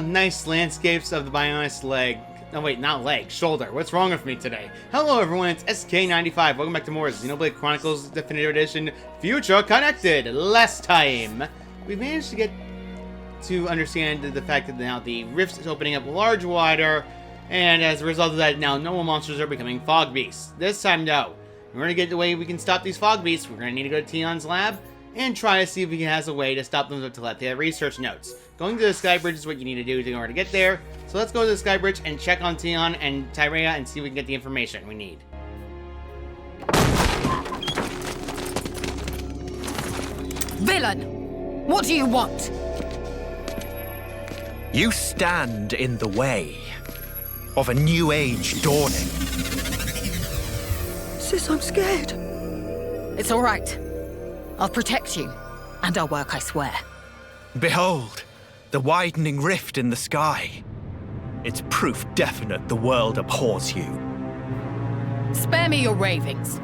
nice landscapes of the Bionis leg. No, wait, not leg, shoulder. What's wrong with me today? Hello, everyone, it's SK95. Welcome back to more Xenoblade Chronicles Definitive Edition Future Connected. Last time, we managed to get to understand the fact that now the rift is opening up large wider, and as a result of that, now normal monsters are becoming fog beasts. This time, no. In order to get the way we can stop these fog beasts, we're going to need to go to Teelan's lab and try to see if he has a way to stop them with Telephia research notes. Going to the sky bridge is what you need to do in order to get there. So let's go to the sky bridge and check on Teelan and Tyrea and see if we can get the information we need. Villain! What do you want? You stand in the way of a new age dawning. Sis, I'm scared. It's all right. I'll protect you. And I'll work, I swear. Behold, the widening rift in the sky. It's proof definite the world abhors you. Spare me your ravings.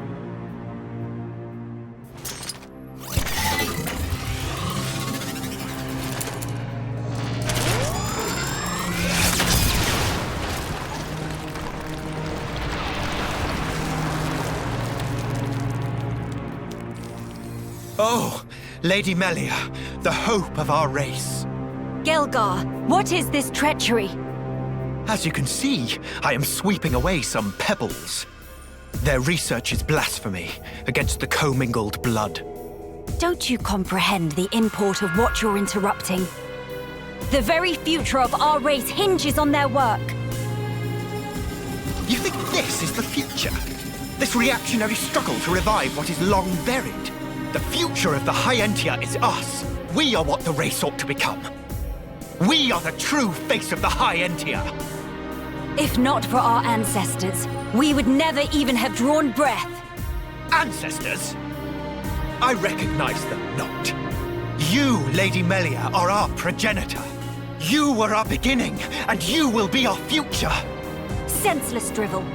Oh, Lady Melia, the hope of our race. Gael'gar, what is this treachery? As you can see, I am sweeping away some pebbles. Their research is blasphemy against the commingled blood. Don't you comprehend the import of what you're interrupting? The very future of our race hinges on their work. You think this is the future? This reactionary struggle to revive what is long buried? The future of the High-Entia is us. We are what the race ought to become. We are the true face of the High-Entia. If not for our ancestors, we would never even have drawn breath. Ancestors? I recognize them not. You, Lady Melia, are our progenitor. You were our beginning, and you will be our future. Senseless drivel.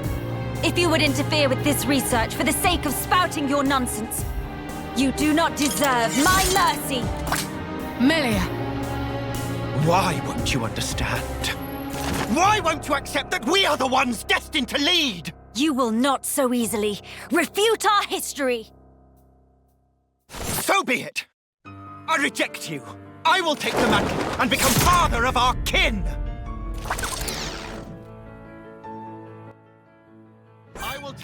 If you would interfere with this research for the sake of spouting your nonsense, you do not deserve my mercy! Melia! Why won't you understand? Why won't you accept that we are the ones destined to lead? You will not so easily refute our history! So be it! I reject you. I will take the mantle and become father of our kin!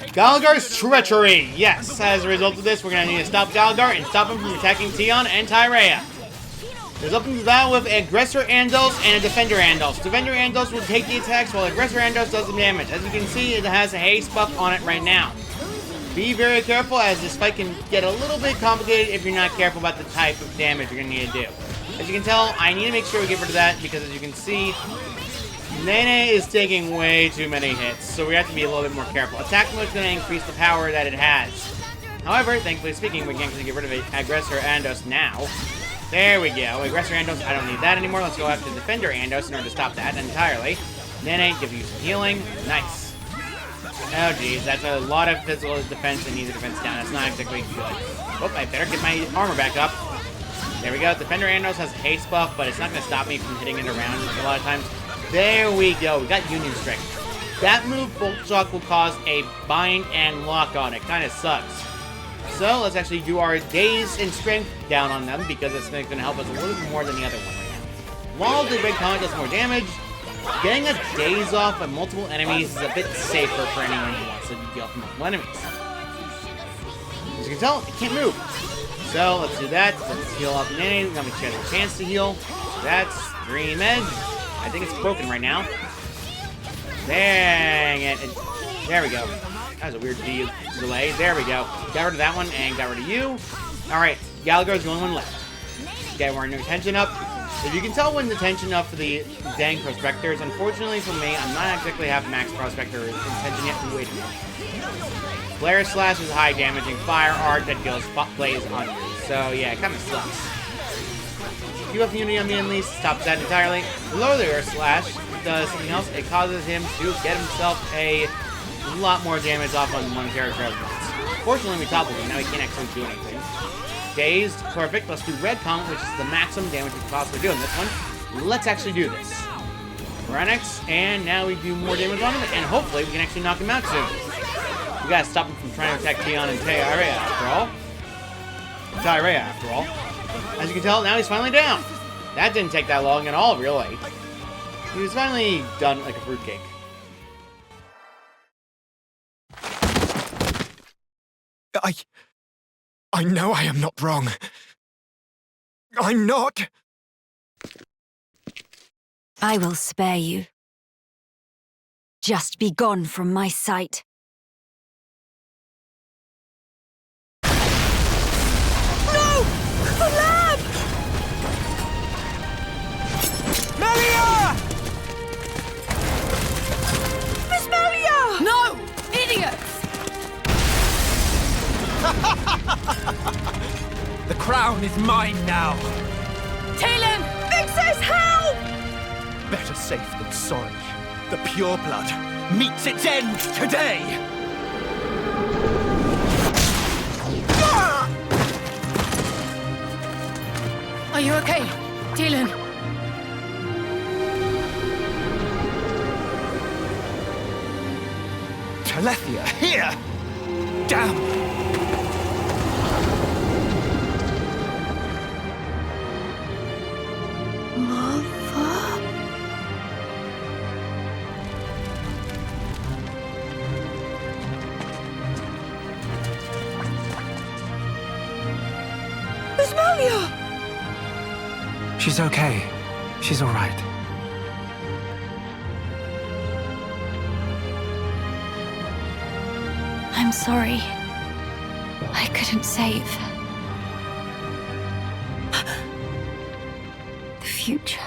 Gael'gar's treachery! Yes, as a result of this, we're going to need to stop Gael'gar and stop him from attacking Teelan and Tyrea. There's up to battle with Aggressor Andos and a Defender Andos. Defender Andos will take the attacks while Aggressor Andos does some damage. As you can see, it has a haste buff on it right now. Be very careful, as this fight can get a little bit complicated if you're not careful about the type of damage you're going to need to do. As you can tell, I need to make sure we get rid of that, because as you can see, Nene is taking way too many hits, so we have to be a little bit more careful. Attack mode is going to increase the power that it has. However, thankfully speaking, we can actually get rid of Aggressor Andos now. There we go. Aggressor Andos, I don't need that anymore. Let's go after Defender Andos in order to stop that entirely. Nene, give you some healing. Nice. Oh, geez. That's a lot of physical defense and needs a defense down. That's not exactly good. Oh, I better get my armor back up. There we go. Defender Andos has haste buff, but it's not going to stop me from hitting it around a lot of times. There we go. We got Union Strike. That move, Bolt Shock, will cause a bind and lock on. It kind of sucks. So let's actually do our Daze and Strength down on them, because it's going to help us a little bit more than the other one right now. While the Red Comet does more damage, getting a Daze off of multiple enemies is a bit safer for anyone who wants to deal with multiple enemies. As you can tell, it can't move. So let's do that. Let's heal up Nene. Now we have a chance to heal. That's Green Edge. I think it's broken right now. Dang it. There we go. That was a weird delay. There we go. Got rid of that one and got rid of you. Alright, Gael'gar's the only one left. Okay, we're new tension up. If you can tell when the tension up for the dang prospectors, unfortunately for me, I'm not exactly have max prospector tension yet. Wait a minute. Flare Slash is high damaging fire art that deals blaze on you. So yeah, it kind of sucks. You have immunity on me at least, stops that entirely. Lower Slash does something else. It causes him to get himself a lot more damage off on one character at once. Fortunately, we toppled him. Now he can't actually do anything. Dazed, perfect. Let's do Red Comet, which is the maximum damage we can possibly do in this one. Let's actually do this. Chronicles, and now we do more damage on him, and hopefully we can actually knock him out soon. We gotta stop him from trying to attack Teelan and Tyrea after all. As you can tell, now he's finally down. That didn't take that long at all, really. He was finally done like a fruitcake. I know I am not wrong. I'm not. I will spare you. Just be gone from my sight. No! The lab! Melia! Miss Melia! No! Idiots! The crown is mine now. Teelan! Vixis, help! Better safe than sorry. The pure blood meets its end today. Are you okay, Teelan? Telephia, here! Damn! Miss Melia! She's okay. She's all right. I'm sorry. I couldn't save the future.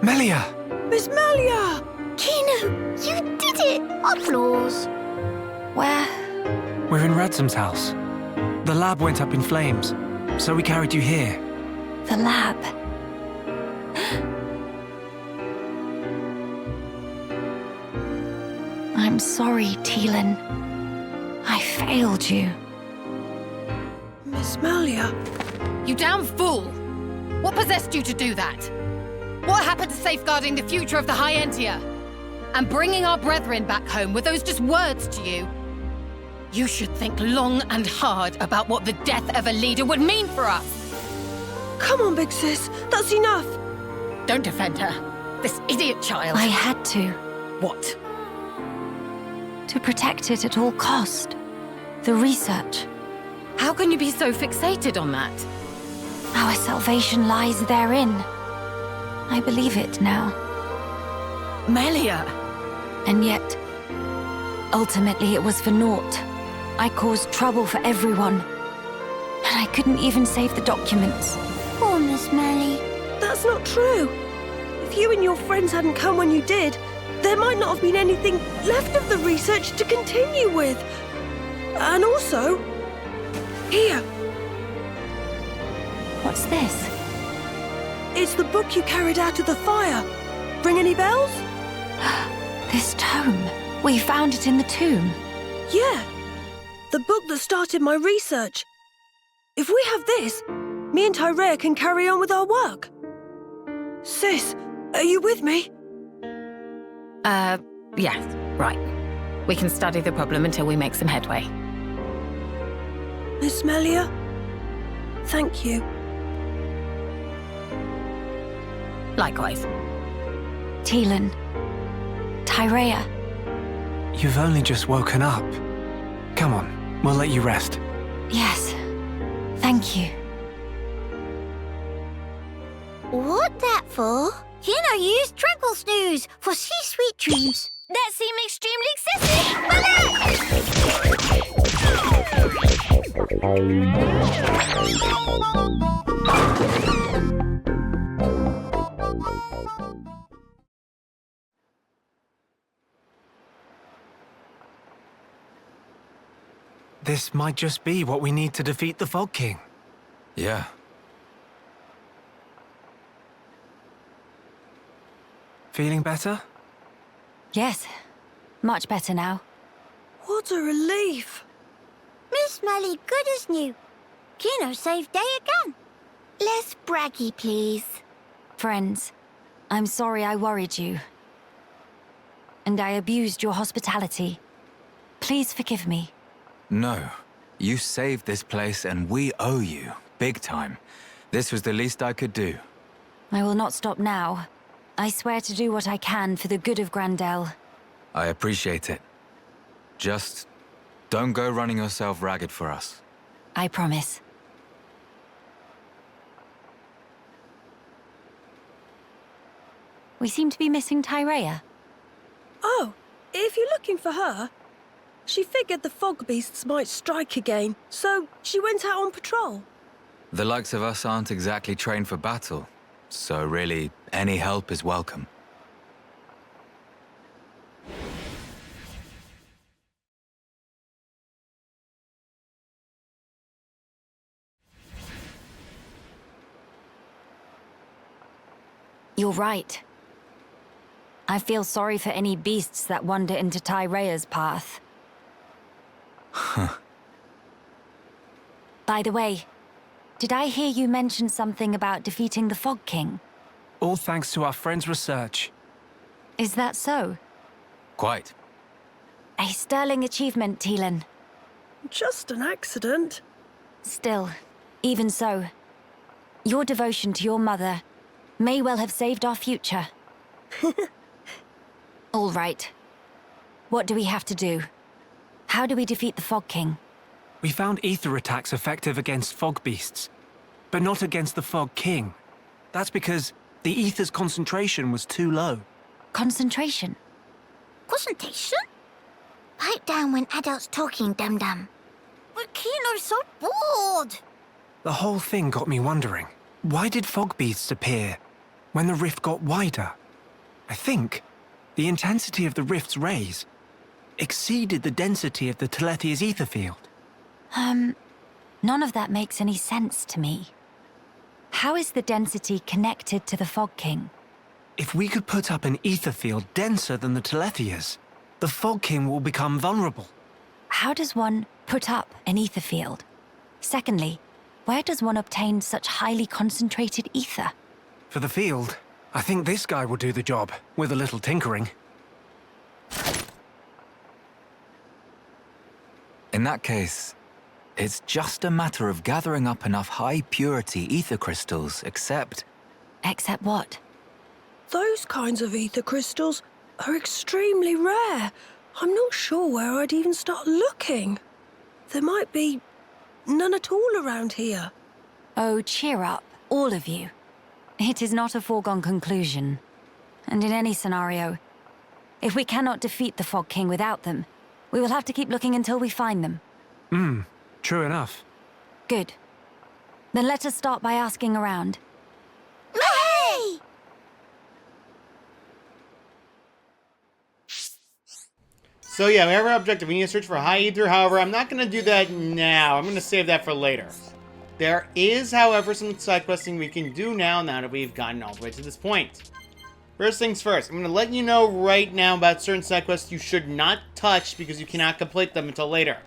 Melia! Miss Melia! Kino, you did it! Applause. Where? We're in Radsom's house. The lab went up in flames, so we carried you here. The lab. I'm sorry, Teelan. I failed you. Miss Melia? You damn fool! What possessed you to do that? What happened to safeguarding the future of the High Entia? And bringing our brethren back home, were those just words to you? You should think long and hard about what the death of a leader would mean for us! Come on, big sis. That's enough. Don't defend her. This idiot child. I had to. What? To protect it at all cost. The research. How can you be so fixated on that? Our salvation lies therein. I believe it now. Melia! And yet, ultimately it was for naught. I caused trouble for everyone. And I couldn't even save the documents. Poor Miss Melly. That's not true. If you and your friends hadn't come when you did, there might not have been anything left of the research to continue with. And also, here. What's this? It's the book you carried out of the fire. Ring any bells? This tome. We found it in the tomb. Yeah. The book that started my research. If we have this, me and Tyrea can carry on with our work. Sis, are you with me? Yeah, right. We can study the problem until we make some headway. Miss Melia? Thank you. Likewise. Teelan. Tyrea. You've only just woken up. Come on, we'll let you rest. Yes. Thank you. What that for? Kino used Tranquil Snooze for sweet dreams. That seemed extremely excessive. This might just be what we need to defeat the Fog King. Yeah. Feeling better? Yes, much better now. What a relief. Miss Melly good as new. Kino saved day again. Less braggy, please. Friends, I'm sorry I worried you. And I abused your hospitality. Please forgive me. No. You saved this place and we owe you. Big time. This was the least I could do. I will not stop now. I swear to do what I can for the good of Grandel. I appreciate it. Just don't go running yourself ragged for us. I promise. We seem to be missing Tyrea. Oh, if you're looking for her, she figured the fog beasts might strike again, so she went out on patrol. The likes of us aren't exactly trained for battle, so really, any help is welcome. You're right. I feel sorry for any beasts that wander into Tyrea's path. By the way, did I hear you mention something about defeating the Fog King? All thanks to our friend's research. Is that so? Quite. A sterling achievement, Teelan. Just an accident. Still, even so, your devotion to your mother may well have saved our future. All right. What do we have to do? How do we defeat the Fog King? We found ether attacks effective against fog beasts, but not against the Fog King. That's because the ether's concentration was too low. Concentration? Concentration? Pipe down when adults talking, dum-dum. But Kino's so bored. The whole thing got me wondering, why did fog beasts appear when the rift got wider? I think the intensity of the rift's rays exceeded the density of the Telethia's ether field. None of that makes any sense to me. How is the density connected to the Fog King? If we could put up an ether field denser than the Telethia's, the Fog King will become vulnerable. How does one put up an ether field? Secondly, where does one obtain such highly concentrated ether? For the field, I think this guy will do the job, with a little tinkering. In that case, it's just a matter of gathering up enough high-purity ether crystals, except... Except what? Those kinds of ether crystals are extremely rare. I'm not sure where I'd even start looking. There might be none at all around here. Oh, cheer up, all of you. It is not a foregone conclusion. And in any scenario, if we cannot defeat the Fog King without them, we will have to keep looking until we find them. True enough. Good. Then let us start by asking around. Hey! So yeah, we have our objective. We need to search for high ether. However, I'm not going to do that now. I'm going to save that for later. There is, however, some side questing we can do now that we've gotten all the way to this point. First things first, I'm going to let you know right now about certain side quests you should not touch because you cannot complete them until later.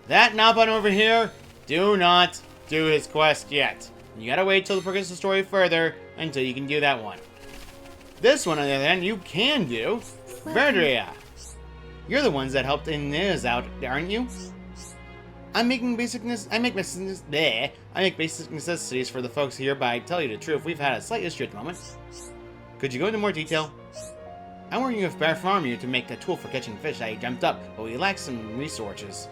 That knob button over here, do not do his quest yet. You gotta wait till to progress the story further until you can do that one. This one, on the other hand, you can do. Verdria. You're the ones that helped Inez out, aren't you? I make basic necessities for the folks here, but I tell you the truth, we've had a slight issue at the moment. Could you go into more detail? I'm working with Bartholomew to make a tool for catching fish that he dreamt up, but we lack some resources.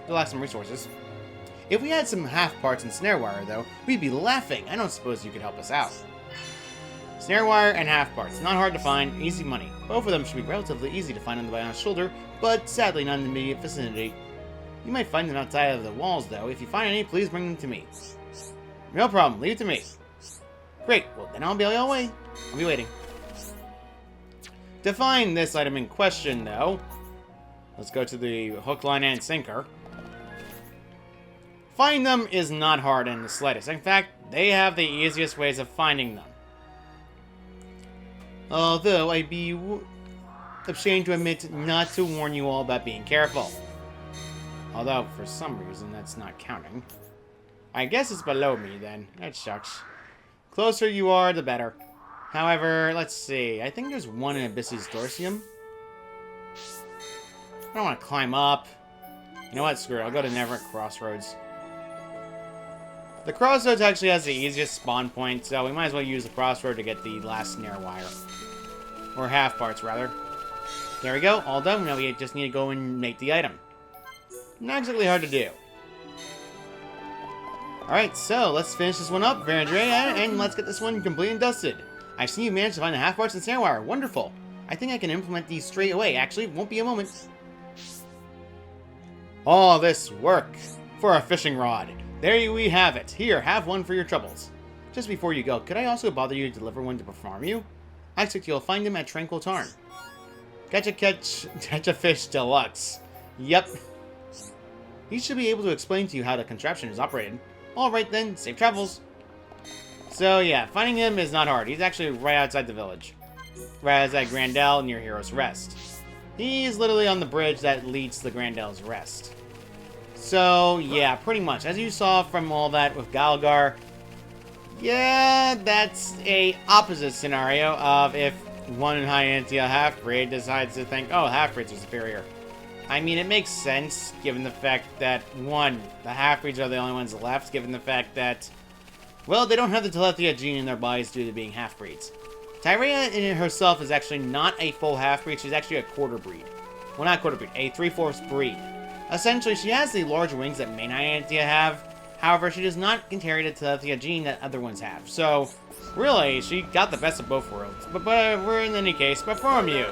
If we had some half parts and snare wire, though, we'd be laughing. I don't suppose you could help us out. Snare wire and half parts. Not hard to find, easy money. Both of them should be relatively easy to find on the Bionic's shoulder, but sadly not in the immediate vicinity. You might find them outside of the walls, though. If you find any, please bring them to me. No problem. Leave it to me. Great. Well, then I'll be on your way. I'll be waiting. To find this item in question, though, let's go to the hook, line, and sinker. Finding them is not hard in the slightest. In fact, they have the easiest ways of finding them. Although I'd be ashamed to admit not to warn you all about being careful. Although, for some reason, that's not counting. I guess it's below me, then. That shucks. Closer you are, the better. However, let's see. I think there's one in Abyss's Dorsium. I don't want to climb up. You know what? Screw it. I'll go to Neverett Crossroads. The Crossroads actually has the easiest spawn point, so we might as well use the Crossroad to get the last snare wire. Or half parts, rather. There we go. All done. Now we just need to go and make the item. Not exactly hard to do. Alright, so let's finish this one up, Andrea, and let's get this one complete and dusted. I've seen you manage to find the half parts and snare wire. Wonderful. I think I can implement these straight away. Actually, won't be a moment. All this work for a fishing rod. There we have it. Here, have one for your troubles. Just before you go, could I also bother you to deliver one to perform you? I expect you'll find him at Tranquil Tarn. Catch a fish deluxe. Yep. He should be able to explain to you how the contraption is operated. Alright then, safe travels. So yeah, finding him is not hard. He's actually right outside the village. Right outside Grandel near Hero's Rest. He's literally on the bridge that leads to Grandel's Rest. So yeah, pretty much. As you saw from all that with Gael'gar, yeah, that's a opposite scenario of if one in High-Antia half-breed decides to think, oh, half-breeds are superior. I mean, it makes sense, given the fact that, one, the half-breeds are the only ones left, given the fact that, well, they don't have the Telephia gene in their bodies due to being half-breeds. Tyrea in herself is actually not a full half-breed, she's actually a quarter-breed. Well, not quarter-breed, a 3/4 breed. Essentially, she has the large wings that main High-Antia have, however, she does not carry the Telephia gene that other ones have. So, really, she got the best of both worlds. But we're in any case, perform you!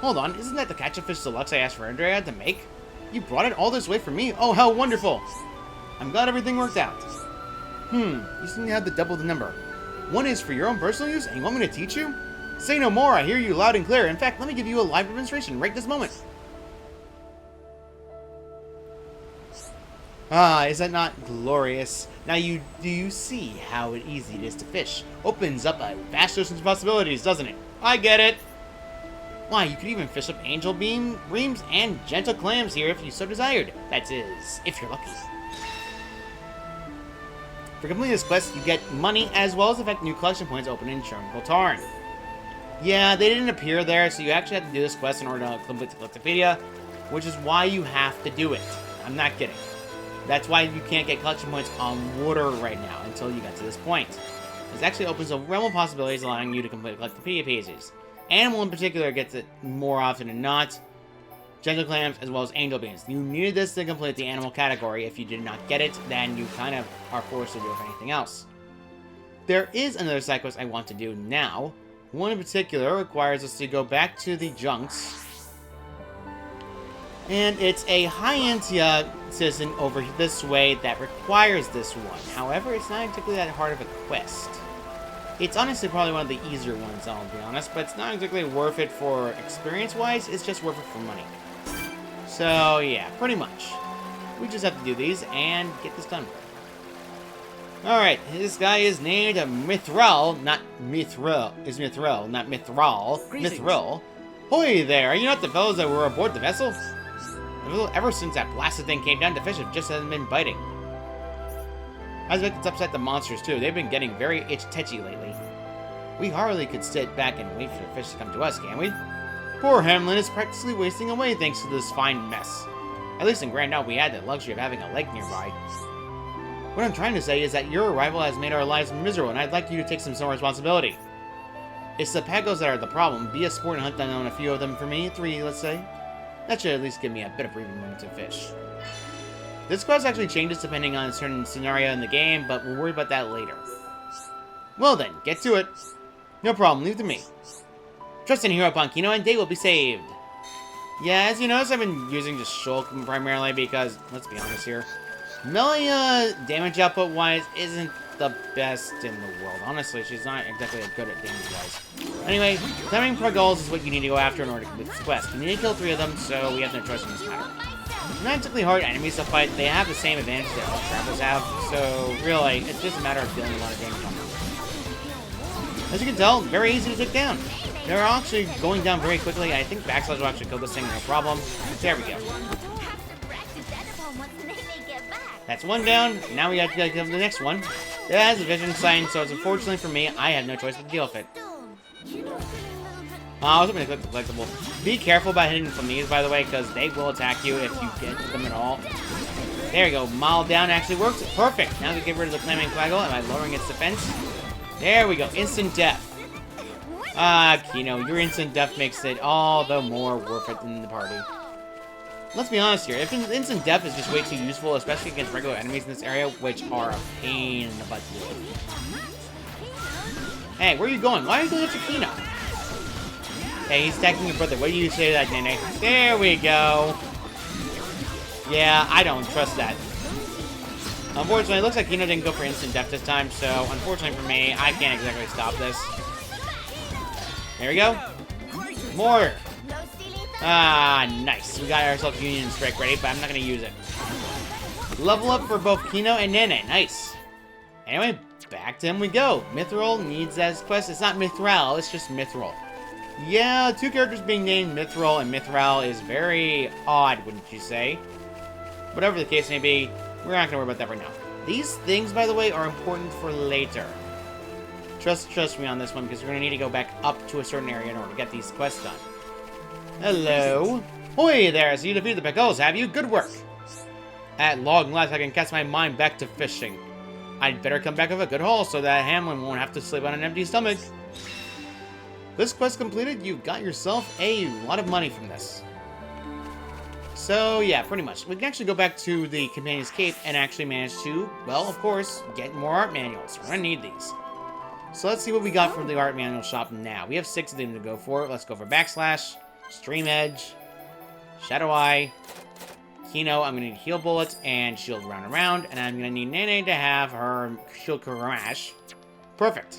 Hold on, isn't that the Catch-a-Fish Deluxe I asked for Andrea to make? You brought it all this way for me? Oh, how wonderful! I'm glad everything worked out. You seem to have the double the number. One is for your own personal use, and you want me to teach you? Say no more, I hear you loud and clear. In fact, let me give you a live demonstration right this moment. Ah, is that not glorious? Now do you see how easy it is to fish? Opens up a vast ocean of possibilities, doesn't it? I get it! Why, you could even fish up angel reams and gentle clams here if you so desired. That is, if you're lucky. For completing this quest, you get money as well as the fact new collection points open in Tranquil Tarn. Yeah, they didn't appear there, so you actually have to do this quest in order to complete the Telephia, which is why you have to do it. I'm not kidding. That's why you can't get collection points on water right now until you get to this point. This actually opens a realm of possibilities allowing you to complete Telephia pages. Animal in particular gets it more often than not. Gentle clams as well as angel beans. You needed this to complete the animal category. If you did not get it, then you kind of are forced to do anything else. There is another side quest I want to do now. One in particular requires us to go back to the junks. And it's a High-Antia citizen over this way that requires this one. However, it's not exactly that hard of a quest. It's honestly probably one of the easier ones, I'll be honest, but it's not exactly worth it for experience-wise, it's just worth it for money. So, yeah, pretty much. We just have to do these and get this done. Alright, this guy is named Mithral, not Mithril. Is Mithril, not Mithral. Mithril. Hoy there, are you not the fellows that were aboard the vessel? The vessel, ever since that blasted thing came down to fish, it just hasn't been biting. I expect it's upset the monsters too. They've been getting very itch-tetchy lately. We hardly could sit back and wait for the fish to come to us, can we? Poor Hamlin is practically wasting away thanks to this fine mess. At least in Grandel we had the luxury of having a lake nearby. What I'm trying to say is that your arrival has made our lives miserable, and I'd like you to take some responsibility. It's the Pagos that are the problem. Be a sport and hunt down on a few of them for me. 3, let's say. That should at least give me a bit of breathing room to fish. This quest actually changes depending on a certain scenario in the game, but we'll worry about that later. Well then, get to it. No problem, leave it to me. Trust in Hero Punkino and day will be saved. Yeah, as you notice, I've been using just Shulk primarily because, let's be honest here, Melia, damage output-wise, isn't the best in the world. Honestly, she's not exactly good at damage-wise. Anyway, climbing pro goals is what you need to go after in order to complete this quest. You need to kill 3 of them, so we have no choice in this matter. not particularly hard enemies to fight. They have the same advantages that all travelers have, so really, it's just a matter of dealing a lot of damage on them. As you can tell, very easy to take down. They're actually going down very quickly. I think backslash will actually kill this thing, no problem. There we go. That's one down. Now we got to go to the next one. It has a vision sign, so it's unfortunately for me, I have no choice but to deal with it. I was hoping to click the collectible. Be careful about hitting from these, by the way, because they will attack you if you get to them at all. There we go. Mile down actually works. Perfect. Now we get rid of the Flaming Quaggle by lowering its defense. There we go. Instant death. Kino, your instant death makes it all the more worth it in the party. Let's be honest here. If instant death is just way too useful, especially against regular enemies in this area, which are a pain in the butt to deal with. Hey, where are you going? Why are you going after Kino? Hey, he's attacking your brother. What do you say to that, Nene? There we go. Yeah, I don't trust that. Unfortunately, it looks like Kino didn't go for instant death this time, so unfortunately for me, I can't exactly stop this. There we go. More. Ah, nice. We got ourselves Union Strike ready, but I'm not going to use it. Level up for both Kino and Nene. Nice. Anyway, back to him we go. Mithril needs as quest. It's not Mithral, it's just Mithril. Yeah, two characters being named Mithril and Mithral is very odd, wouldn't you say? Whatever the case may be, we're not going to worry about that right now. These things, by the way, are important for later. Trust me on this one, because we're going to need to go back up to a certain area in order to get these quests done. Hello. Hoy there, so you defeated the Pickles, have you? Good work. At long last, I can cast my mind back to fishing. I'd better come back with a good haul so that Hamlin won't have to sleep on an empty stomach. This quest completed, you got yourself a lot of money from this. So, yeah, pretty much. We can actually go back to the Companion's Cape and actually manage to, well, of course, get more art manuals. We're gonna need these. So let's see what we got from the art manual shop now. We have 6 of them to go for. Let's go for Backslash, Stream Edge, Shadow Eye, Kino. I'm going to need Heal Bullet and Shield Round and Round. And I'm going to need Nene to have her Shield Crash. Perfect.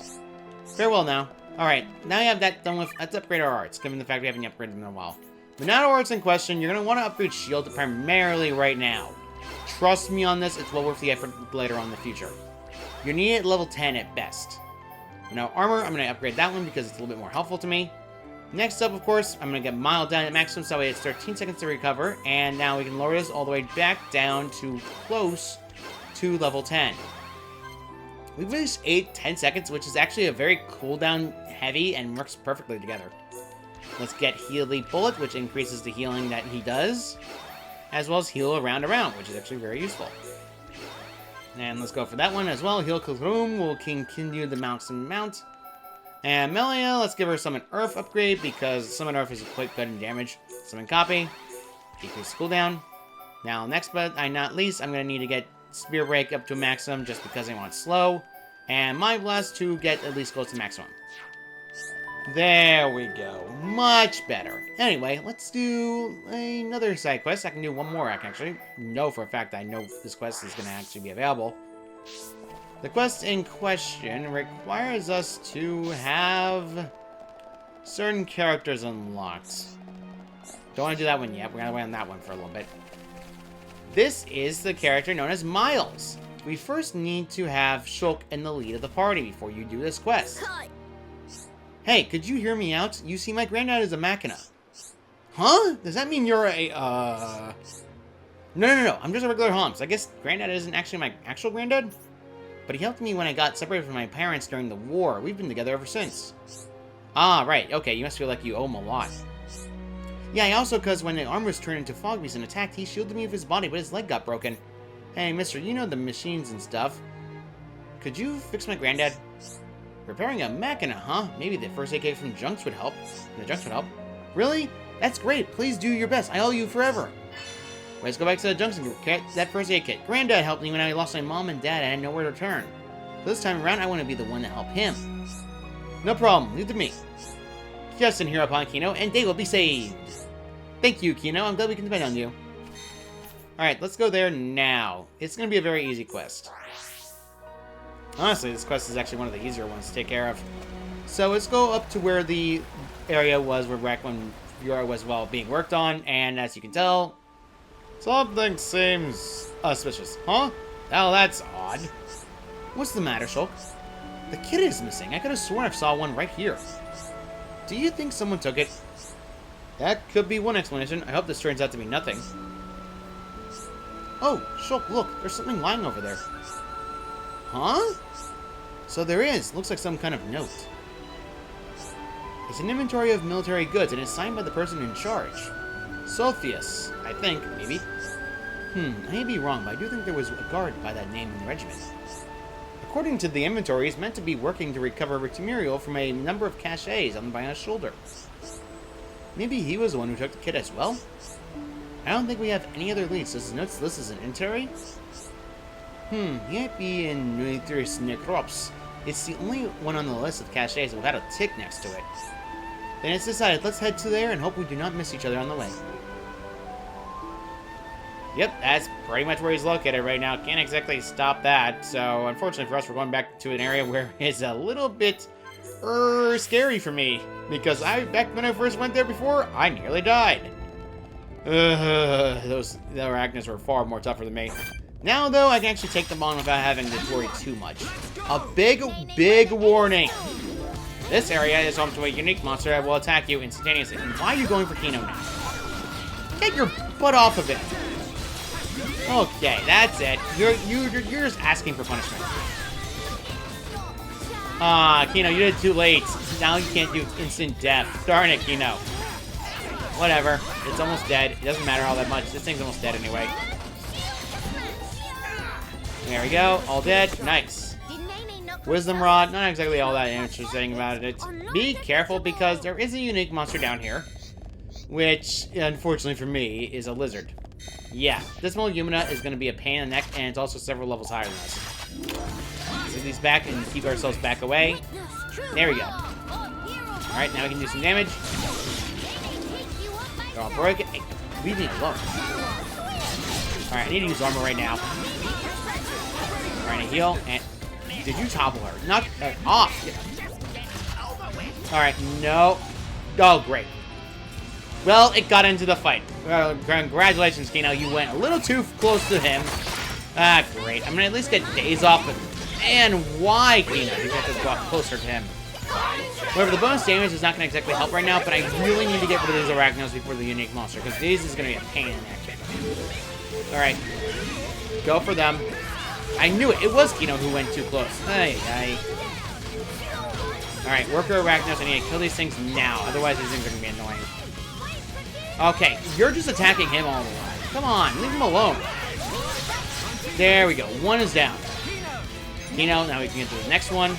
Farewell now. Alright, now you have that done with. Let's upgrade our arts, given the fact we haven't upgraded them in a while. The Nato arts in question, you're going to want to upgrade Shield primarily right now. Trust me on this, it's well worth the effort later on in the future. You need it at level 10 at best. Now, armor, I'm going to upgrade that one because it's a little bit more helpful to me. Next up, of course, I'm going to get Mile down at maximum, so that way it's 13 seconds to recover. And now we can lower this all the way back down to close to level 10. We've reached 10 seconds, which is actually a very cooldown heavy and works perfectly together. Let's get Healy Bullet, which increases the healing that he does, as well as Heal Around, which is actually very useful. And let's go for that one as well. Heal Kazum will continue the maximum amount. And Melia, let's give her Summon Earth upgrade because Summon Earth is quite good in damage. Summon Copy, decrease cooldown. Now, next but not least, I'm going to need to get Spear Break up to maximum just because I want slow. And Mind Blast to get at least close to maximum. There we go. Much better. Anyway, let's do another side quest. I can do one more, I can actually know for a fact I know this quest is going to actually be available. The quest in question requires us to have certain characters unlocked. Don't want to do that one yet. We're going to wait on that one for a little bit. This is the character known as Miles. We first need to have Shulk in the lead of the party before you do this quest. Hey, could you hear me out? You see, my granddad is a Machina. Huh? Does that mean you're a, No. I'm just a regular Homs. I guess granddad isn't actually my actual granddad? But he helped me when I got separated from my parents during the war. We've been together ever since. Ah, right. Okay, you must feel like you owe him a lot. Yeah, I also, because when the arm was turned into fog beast and attacked, he shielded me with his body, but his leg got broken. Hey, mister, you know the machines and stuff. Could you fix my granddad? Repairing a Machina, huh? Maybe the first aid kit from Junks would help. Really? That's great. Please do your best. I owe you forever. Let's go back to the Junks and get that first aid kit. Granddad helped me when I lost my mom and dad and I had nowhere to turn. So this time around, I want to be the one to help him. No problem. Leave it to me. Just in here upon Kino, and they will be saved. Thank you, Kino. I'm glad we can depend on you. Alright, let's go there now. It's going to be a very easy quest. Honestly, this quest is actually one of the easier ones to take care of. So let's go up to where the area was where back when Yura was being worked on, and as you can tell, Something seems suspicious, huh? Oh, that's odd. What's the matter, Shulk? The kid is missing. I could have sworn I saw one right here. Do you think someone took it? That could be one explanation. I hope this turns out to be nothing. Oh, Shulk, look. There's something lying over there. Huh? So there is. Looks like some kind of note. It's an inventory of military goods, and it's signed by the person in charge. Sophius, I think, maybe. I may be wrong, but I do think there was a guard by that name in the regiment. According to the inventory, he's meant to be working to recover material from a number of caches on Bina's shoulder. Maybe he was the one who took the kid as well? I don't think we have any other leads. Does the notes list as an inventory? He might be in Nuitris Necrops. It's the only one on the list of caches without a tick next to it. Then it's decided, let's head to there and hope we do not miss each other on the way. Yep, that's pretty much where he's located right now. Can't exactly stop that. So, unfortunately for us, we're going back to an area where it's a little bit scary for me. Because back when I first went there before, I nearly died. The arachnids were far more tougher than me. Now, though, I can actually take them on without having to worry too much. A big warning. This area is home to a unique monster that will attack you instantaneously. And why are you going for Kino now? Get your butt off of it. Okay, that's it. You're just asking for punishment. Kino, you did it too late. Now you can't do instant death. Darn it, Kino. Whatever. It's almost dead. It doesn't matter all that much. This thing's almost dead anyway. There we go. All dead. Nice. Wisdom Rod. Not exactly all that interesting about it. Be careful because there is a unique monster down here. Which, unfortunately for me, is a lizard. Yeah, this Lumina is going to be a pain in the neck, and it's also several levels higher than us. Set these back and keep ourselves back away. There we go. Alright, now we can do some damage. They're all broken. Hey, leave me alone. Alright, I need to use armor right now. Alright, a heal, and... Did you topple her? Knock her off! Alright, no. Oh, great. Well, it got into the fight. Congratulations, Kino. You went a little too close to him. Ah, great. I'm gonna at least get days off. But man, why, Kino? You have to go closer to him. However, the bonus damage is not gonna exactly help right now, but I really need to get rid of these arachnos before the unique monster, because these is gonna be a pain in the neck. Alright. Go for them. I knew it. It was Kino who went too close. Alright, worker arachnos. I need to kill these things now. Otherwise, these things are gonna be annoying. Okay, you're just attacking him all the time. Come on, leave him alone. There we go. One is down. Kino, now we can get to the next one.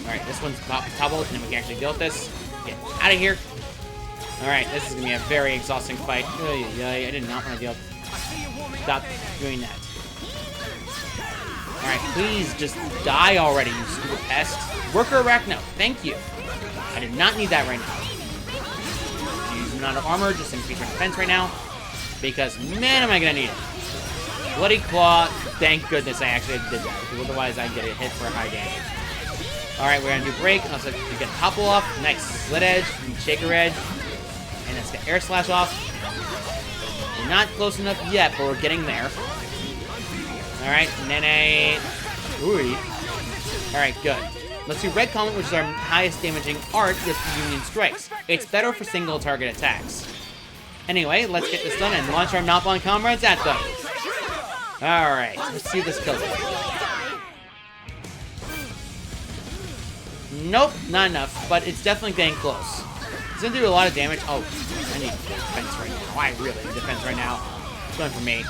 Alright, this one's toppled, and then we can actually deal with this. Get out of here. Alright, this is going to be a very exhausting fight. I did not want to deal with... Stop doing that. Alright, please just die already, you stupid pest. Worker Arachno, thank you. I did not need that right now. Amount of armor just increase my defense right now, because man am I gonna need it. Bloody Claw, thank goodness I actually did that, because otherwise I'd get a hit for a high damage. Alright, we're gonna do break. Also, you get topple off. Nice. Slit edge, shaker edge, and let's get air slash off. We're not close enough yet, but we're getting there. Alright, Nene. Ooh. Alright, good. Let's do Red Comet, which is our highest damaging art with Union Strikes. It's better for single target attacks. Anyway, let's get this done and launch our Knockbone comrades at them. Alright, let's see if this kills it. Nope, not enough, but it's definitely getting close. It's gonna do a lot of damage. Oh, I need defense right now. I really need defense right now. It's going for me.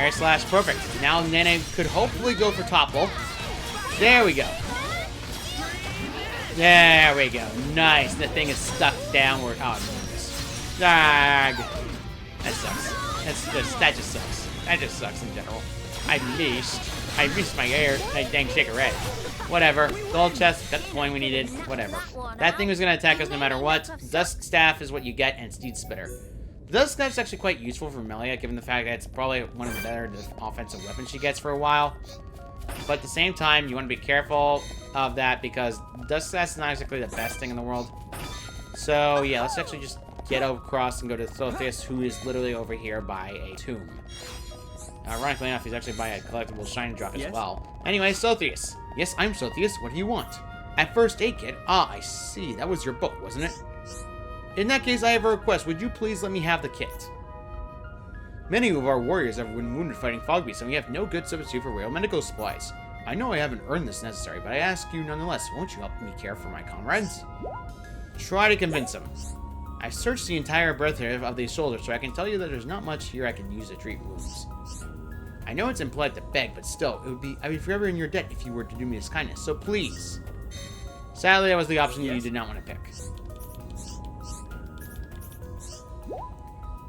Air slash, perfect. Now Nene could hopefully go for topple. There we go. There we go. Nice. The thing is stuck downward. Oh, no. Dag. That sucks. That just sucks. That just sucks in general. I missed my dang shaker red. Whatever. Gold chest, got the coin we needed. Whatever. That thing was going to attack us no matter what. Dusk Staff is what you get, and Steed Spitter. The Dusk Staff is actually quite useful for Melia, given the fact that it's probably one of the better offensive weapons she gets for a while. But at the same time, you want to be careful of that because Dusk Staff is not exactly the best thing in the world. So, yeah, let's actually just get across and go to Telephia, who is literally over here by a tomb. Ironically enough, he's actually by a collectible shiny drop as well. Anyway, Telephia. Yes, I'm Telephia. What do you want? At first aid kit? Ah, I see. That was your book, wasn't it? In that case, I have a request. Would you please let me have the kit? Many of our warriors have been wounded fighting fog beasts, and we have no good substitute for real medical supplies. I know I haven't earned this necessary, but I ask you nonetheless, won't you help me care for my comrades? Try to convince them. I've searched the entire breadth of these shoulders, so I can tell you that there's not much here I can use to treat wounds. I know it's impolite to beg, but still, I'd be forever in your debt if you were to do me this kindness, so please. Sadly, that was the option you did not want to pick.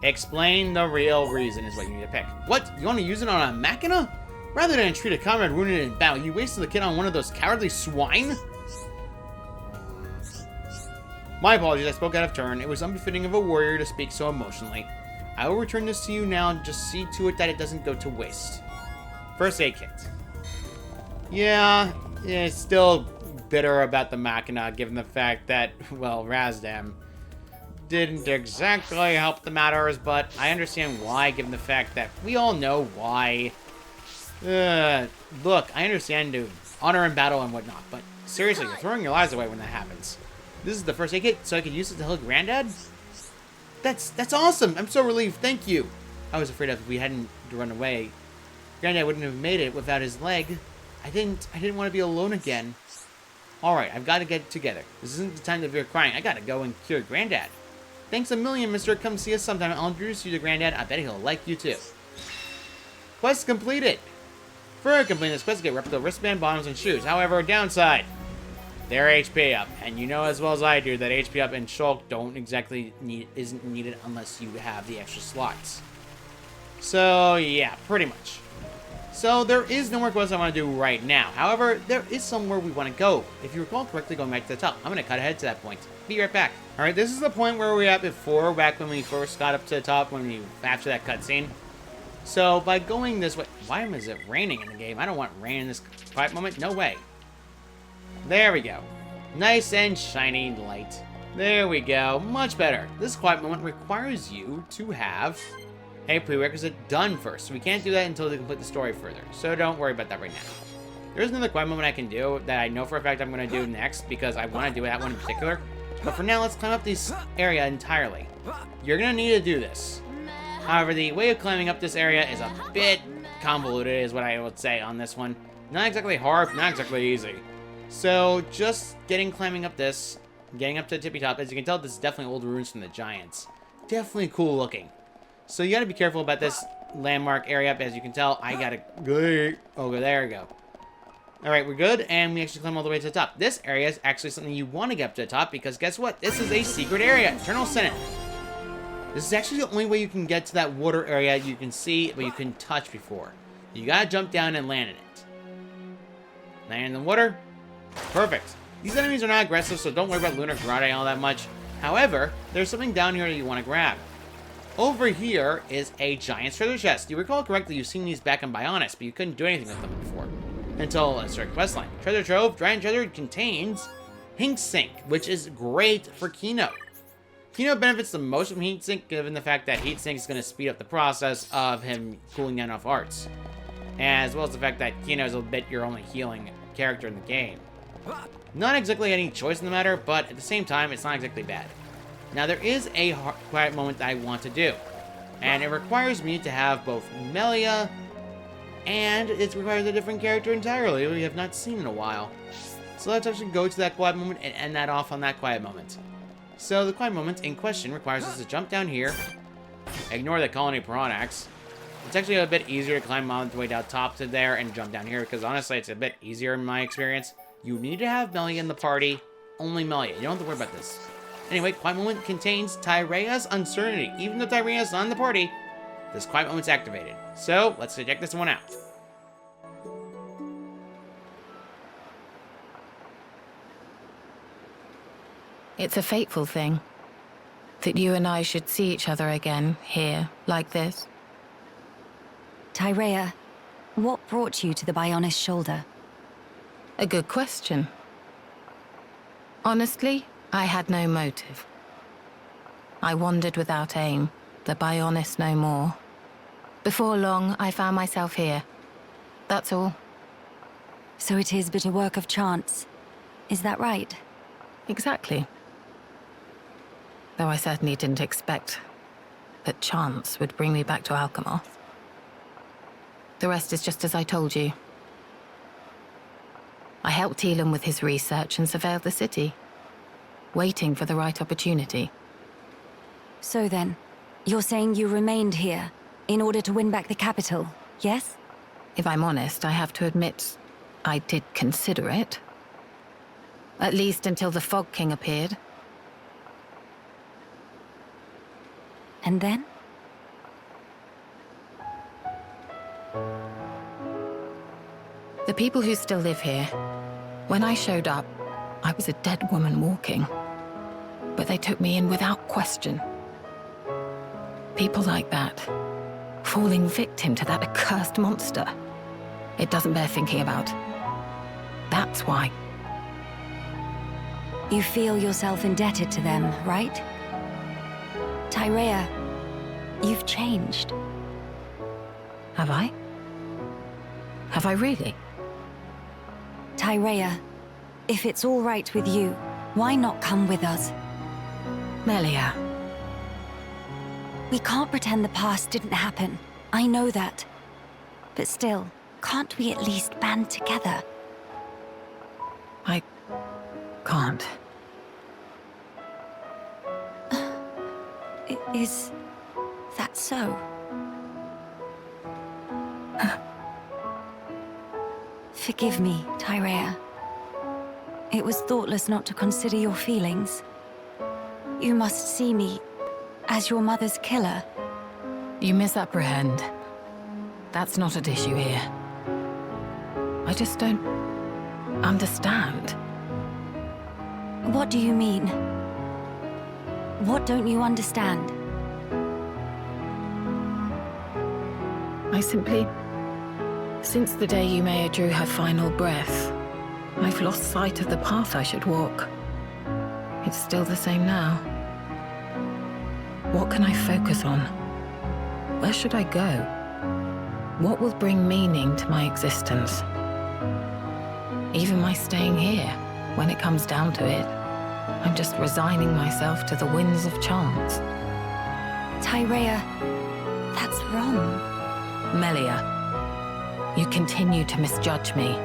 Explain the real reason is what you need to pick. What? You want to use it on a machina? Rather than treat a comrade wounded in battle, you wasted the kit on one of those cowardly swine? My apologies, I spoke out of turn. It was unbefitting of a warrior to speak so emotionally. I will return this to you now and just see to it that it doesn't go to waste. First aid kit. Yeah, it's still bitter about the machina, given the fact that, well, Razdam didn't exactly help the matters, but I understand why, given the fact that we all know why. Look, I understand to honor in battle and whatnot, but seriously, you're throwing your lives away when that happens. This is the first aid kit, so I could use it to heal Granddad? That's awesome! I'm so relieved, thank you! I was afraid if we hadn't run away, Granddad wouldn't have made it without his leg. I didn't want to be alone again. Alright, I've got to get it together. This isn't the time to be crying. I gotta go and cure Granddad. Thanks a million, mister. Come see us sometime. I'll introduce you to Granddad. I bet he'll like you too. Quest completed. For completing this quest, get replica wristband, bottoms, and shoes. However, downside. They're HP up, and you know as well as I do that HP up and Shulk isn't needed unless you have the extra slots. So yeah, pretty much. So there is no more quests I want to do right now. However, there is somewhere we want to go. If you recall correctly, going back to the top, I'm going to cut ahead to that point. Be right back. All right, this is the point where we were at before, back when we first got up to the top, after that cutscene. So by going this way, why is it raining in the game? I don't want rain in this quiet moment. No way. There we go. Nice and shiny light. There we go. Much better. This quiet moment requires you to have a prerequisite done first. So we can't do that until they complete the story further. So don't worry about that right now. There's another quiet moment I can do that I know for a fact I'm going to do next because I want to do that one in particular. But for now, let's climb up this area entirely. You're going to need to do this. However, the way of climbing up this area is a bit convoluted, is what I would say on this one. Not exactly hard, not exactly easy. So, just climbing up this, getting up to the tippy top. As you can tell, this is definitely old ruins from the Giants. Definitely cool looking. So, you gotta be careful about this landmark area. As you can tell, I gotta go. Oh, there we go. Alright, we're good, and we actually climb all the way to the top. This area is actually something you want to get up to the top, because guess what? This is a secret area. Eternal Senate. This is actually the only way you can get to that water area you can see, but you couldn't touch before. You gotta jump down and land in it. Land in the water. Perfect. These enemies are not aggressive, so don't worry about Lunar Karate all that much. However, there's something down here that you want to grab. Over here is a giant's treasure chest. You recall correctly, you've seen these back in Bionis, but you couldn't do anything with them before. Until a certain questline. Treasure Trove, Giant Treasure contains Heat Sink, which is great for Kino. Kino benefits the most from Heat Sink, given the fact that Heat Sink is going to speed up the process of him cooling down off arts. As well as the fact that Kino is a bit your only healing character in the game. Not exactly any choice in the matter, but at the same time, it's not exactly bad. Now, there is a quiet moment that I want to do. And it requires me to have both Melia, and it requires a different character entirely we have not seen in a while. So let's actually go to that quiet moment and end that off on that quiet moment. So the quiet moment in question requires us to jump down here, ignore the colony Piranax. It's actually a bit easier to climb all the way down top to there and jump down here, because honestly, it's a bit easier in my experience. You need to have Melia in the party. Only Melia. You don't have to worry about this. Anyway, quiet moment contains Tyrea's Uncertainty. Even though Tyrea's not in the party, this quiet moment's activated. So, let's check this one out. It's a fateful thing that you and I should see each other again here, like this. Tyrea, what brought you to the Bionis shoulder? A good question. Honestly, I had no motive. I wandered without aim, the Bionis no more. Before long, I found myself here. That's all. So it is but a work of chance. Is that right? Exactly. Though I certainly didn't expect that chance would bring me back to Alchemoth. The rest is just as I told you. I helped Teelan with his research and surveilled the city, waiting for the right opportunity. So then, you're saying you remained here in order to win back the capital, yes? If I'm honest, I have to admit, I did consider it. At least until the Fog King appeared. And then? The people who still live here, when I showed up, I was a dead woman walking. But they took me in without question. People like that, falling victim to that accursed monster. It doesn't bear thinking about. That's why. You feel yourself indebted to them, right? Tyrea, you've changed. Have I? Have I really? Tyrea, if it's all right with you, why not come with us? Melia. We can't pretend the past didn't happen. I know that. But still, can't we at least band together? I can't. Is that so? Forgive me, Tyrea. It was thoughtless not to consider your feelings. You must see me as your mother's killer. You misapprehend. That's not at issue here. I just don't understand. What do you mean? What don't you understand? I simply... Since the day Yumea drew her final breath, I've lost sight of the path I should walk. It's still the same now. What can I focus on? Where should I go? What will bring meaning to my existence? Even my staying here, when it comes down to it, I'm just resigning myself to the winds of chance. Tyrea, that's wrong. Melia, you continue to misjudge me.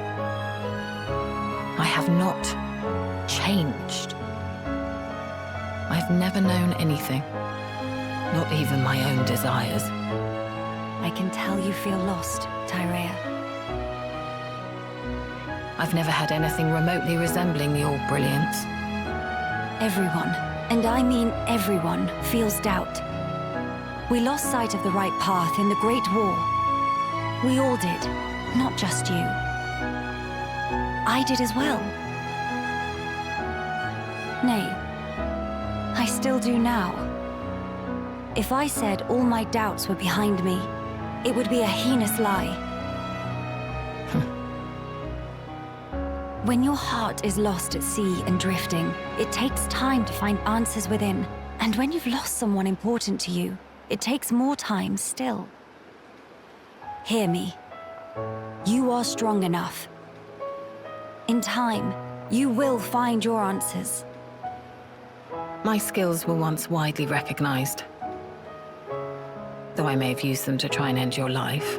I have not changed. I've never known anything, not even my own desires. I can tell you feel lost, Tyrea. I've never had anything remotely resembling the All-Brilliance. Everyone, and I mean everyone, feels doubt. We lost sight of the right path in the Great War. We all did, not just you. I did as well. Nay, I still do now. If I said all my doubts were behind me, it would be a heinous lie. When your heart is lost at sea and drifting, it takes time to find answers within. And when you've lost someone important to you, it takes more time still. Hear me. You are strong enough. In time, you will find your answers. My skills were once widely recognized, though I may have used them to try and end your life.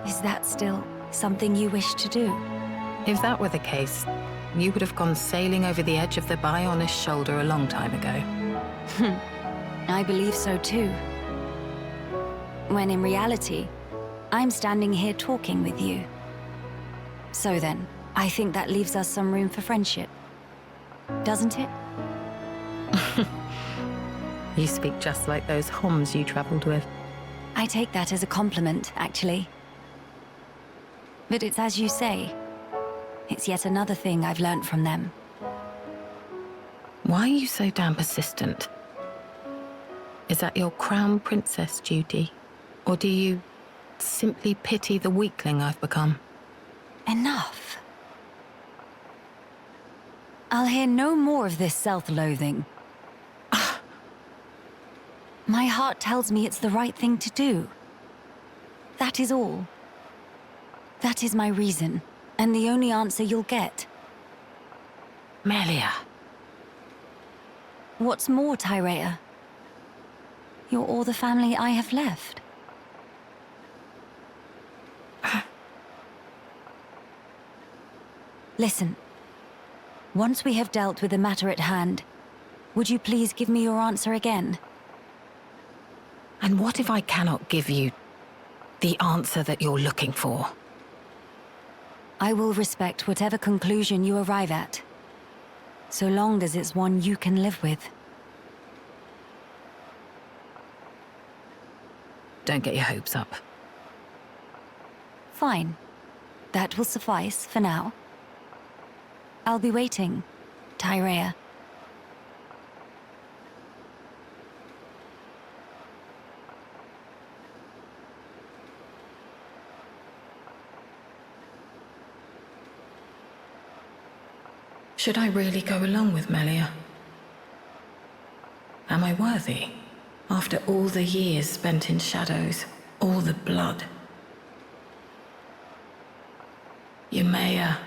Is that still something you wish to do? If that were the case, you would have gone sailing over the edge of the Bionis shoulder a long time ago. I believe so too. When in reality, I'm standing here talking with you. So then, I think that leaves us some room for friendship. Doesn't it? You speak just like those Homs you traveled with. I take that as a compliment, actually. But it's as you say. It's yet another thing I've learned from them. Why are you so damn persistent? Is that your crown princess duty? Or do you simply pity the weakling I've become? Enough. I'll hear no more of this self-loathing. My heart tells me it's the right thing to do. That is all. That is my reason, and the only answer you'll get. Melia. What's more, Tyrea? You're all the family I have left. Listen. Once we have dealt with the matter at hand, would you please give me your answer again? And what if I cannot give you the answer that you're looking for? I will respect whatever conclusion you arrive at, so long as it's one you can live with. Don't get your hopes up. Fine. That will suffice for now. I'll be waiting, Tyrea. Should I really go along with Melia? Am I worthy? After all the years spent in shadows, all the blood. Yumea,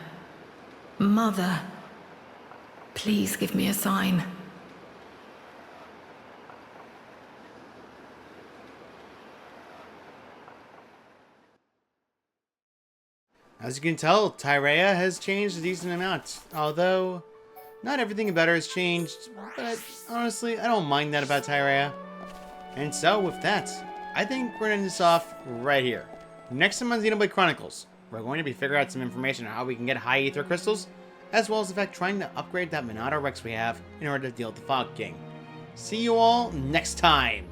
Mother, please give me a sign. As you can tell, Tyrea has changed a decent amount. Although, not everything about her has changed, but honestly, I don't mind that about Tyrea. And so, with that, I think we're going to end this off right here. Next time on Xenoblade Chronicles, we're going to be figuring out some information on how we can get high ether crystals, as well as the fact trying to upgrade that Monado Rex we have in order to deal with the Fog King. See you all next time!